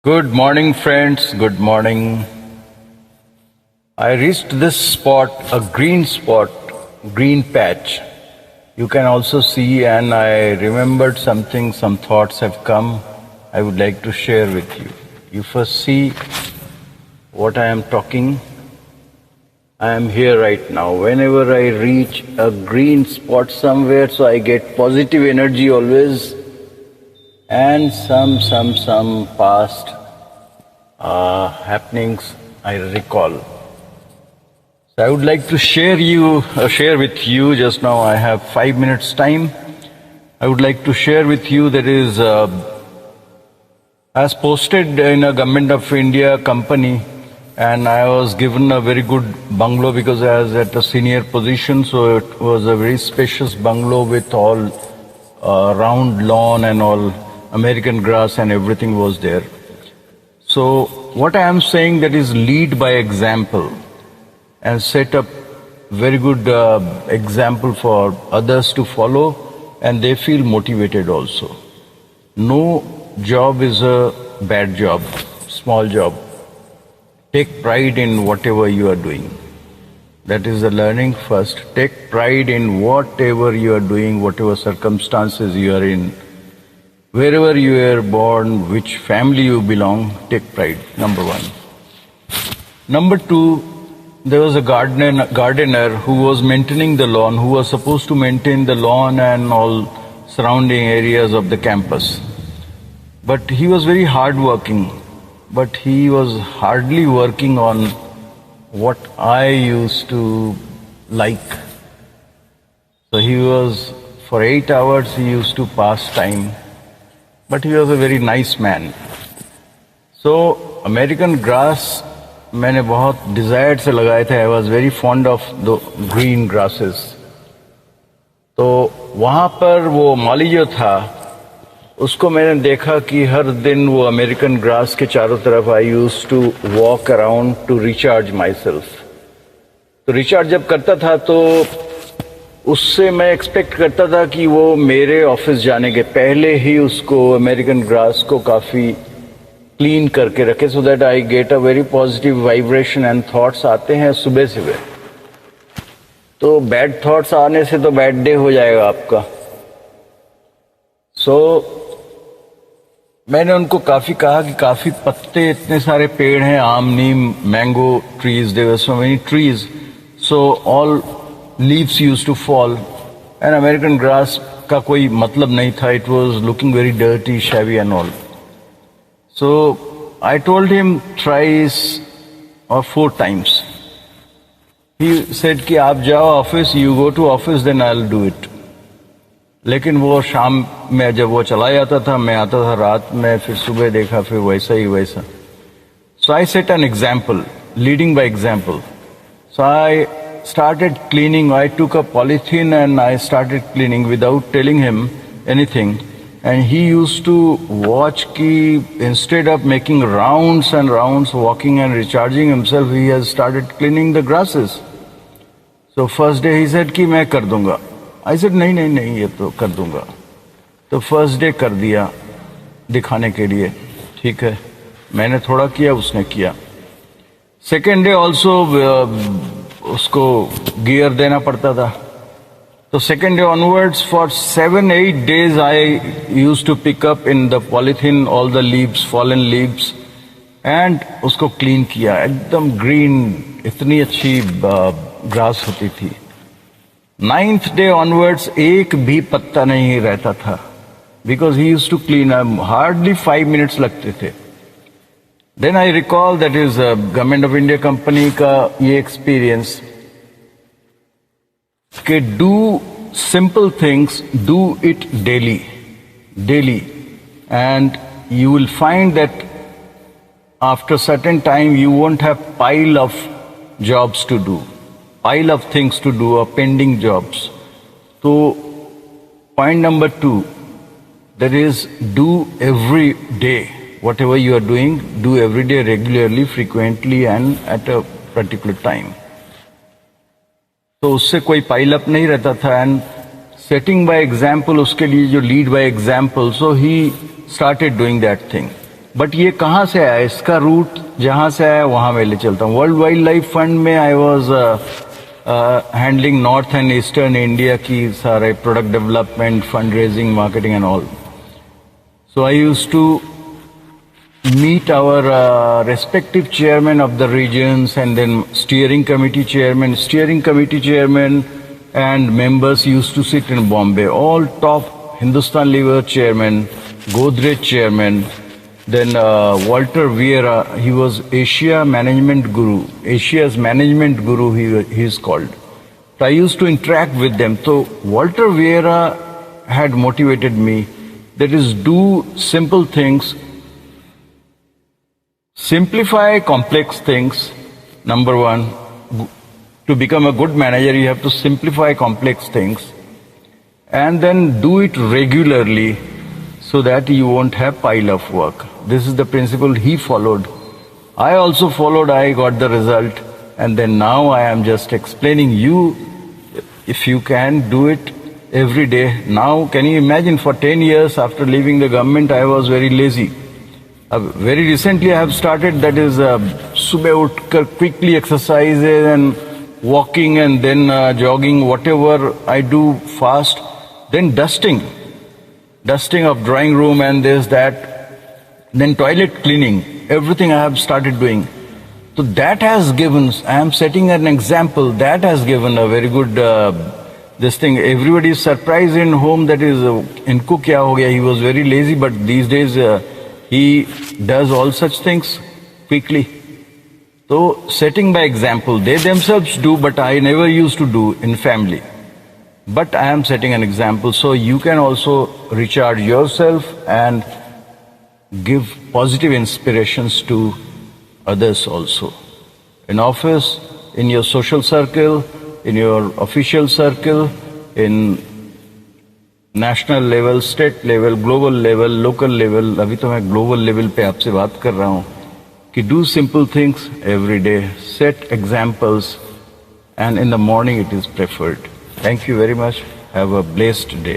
Good morning, friends. Good morning. I reached this spot, a green patch. You can also see, and I remembered something, some thoughts have come. I would like to share with you. You first see what I am talking. I am here right now. Whenever I reach a green spot somewhere, so I get positive energy always. And some past happenings I recall. So I would like to share with you. Just now I have 5 minutes time. I would like to share with you that is as posted in a Government of India company, and I was given a very good bungalow because I was at a senior position. So it was a very spacious bungalow with all round lawn and all American grass and everything was there. So what I am saying, that is lead by example and set up very good example for others to follow, and they feel motivated also. No job is a bad job, small job. Take pride in whatever you are doing. That is the learning first. Take pride in whatever you are doing, whatever circumstances you are in. Wherever you are born, which family you belong, take pride, number one. Number two, there was a gardener who was maintaining the lawn, who was supposed to maintain the lawn and all surrounding areas of the campus. But he was very hardworking, but he was hardly working on what I used to like. So he was, for 8 hours, he used to pass time. But he was a very nice man. So American grass मैंने बहुत Dzire से लगाए थे. I was very fond of the green grasses. तो वहाँ पर वो माली जो था, उसको मैंने देखा कि हर दिन वो अमेरिकन ग्रास के चारों तरफ I used to walk around to recharge myself. तो रिचार्ज जब करता था तो उससे मैं एक्सपेक्ट करता था कि वो मेरे ऑफिस जाने के पहले ही उसको अमेरिकन ग्रास को काफ़ी क्लीन करके रखे, so that I get a very positive vibration and thoughts आते हैं सुबह सुबह. तो बैड थॉट्स आने से तो बैड डे हो जाएगा आपका. सो मैंने उनको काफ़ी कहा कि काफ़ी पत्ते, इतने सारे पेड़ हैं, आम, नीम, mango trees, there were so many trees, so all leaves used to fall, and American grass का कोई मतलब नहीं था. It was looking very dirty, shabby and all. So I told him thrice or 4 times. He said कि आप जाओ office, you go to office, then I'll do it. लेकिन वो शाम में जब वो चला जाता था, मैं आता था रात में, फिर सुबह देखा, फिर वैसा ही वैसा. So I set an example, leading by example. So I started cleaning. I took a polythene and I started cleaning without telling him anything. And he used to watch कि instead of making rounds and rounds, walking and recharging himself, he has started cleaning the grasses. So first day he said कि मैं कर दूंगा. I said नहीं ये तो कर दूंगा. तो first day कर दिया दिखाने के लिए. ठीक है, मैंने थोड़ा किया, उसने किया. Second day also उसको गियर देना पड़ता था. तो second day onwards for 7-8 days I use to pick up in the polythene all the leaves, fallen leaves, and उसको क्लीन किया. एकदम ग्रीन, इतनी अच्छी ग्रास होती थी. 9th डे ऑनवर्ड्स एक भी पत्ता नहीं रहता था, because he use to clean. Hardly 5 minutes लगते थे. Then I recall, that is government of India company का ये एक्सपीरियंस कि do simple things, do it daily, and you will find that after certain time you won't have pile of jobs to do, pile of things to do, or pending jobs. So point number 2, that is do every day. Whatever you are doing, do every day, regularly, frequently, and at a particular time. तो उससे कोई pile up नहीं रहता था. And setting by example, उसके लिए जो lead by example, so he started doing that thing. But ये कहाँ से आया, इसका रूट जहाँ से आया वहाँ मैं ले चलता हूँ. वर्ल्ड वाइल्ड लाइफ फंड में I was handling north and eastern India की सारे product development, fund raising, marketing and all. So I used to meet our respective chairmen of the regions and then steering committee chairman and members used to sit in Bombay, all top Hindustan Lever chairman, Godrej chairman, then Walter Vieira, he was Asia's management guru he is called. So I used to interact with them. So Walter Vieira had motivated me, that is, do simple things. Simplify complex things. Number one, to become a good manager, you have to simplify complex things. And then do it regularly so that you won't have pile of work. This is the principle he followed. I also followed, I got the result. And then now I am just explaining you, if you can do it every day. Now, can you imagine, for 10 years after leaving the government, I was very lazy. Very recently I have started, that is, subah utkar quickly exercises and walking and then jogging, whatever I do fast. Then dusting of drawing room and this, that. Then toilet cleaning, everything I have started doing. So that has given, I am setting an example, that has given a very good, this thing. Everybody is surprised in home, that is, inko kya ho gaya, he was very lazy, but these days, he does all such things quickly. So, setting by example, they themselves do, but I never used to do in family. But I am setting an example, so you can also recharge yourself and give positive inspirations to others also. In office, in your social circle, in your official circle, in national level, state level, global level, local level. अभी तो मैं global level पे आपसे बात कर रहा हूँ कि do simple things every day, set examples, and in the morning it is preferred. Thank you very much. Have a blessed day.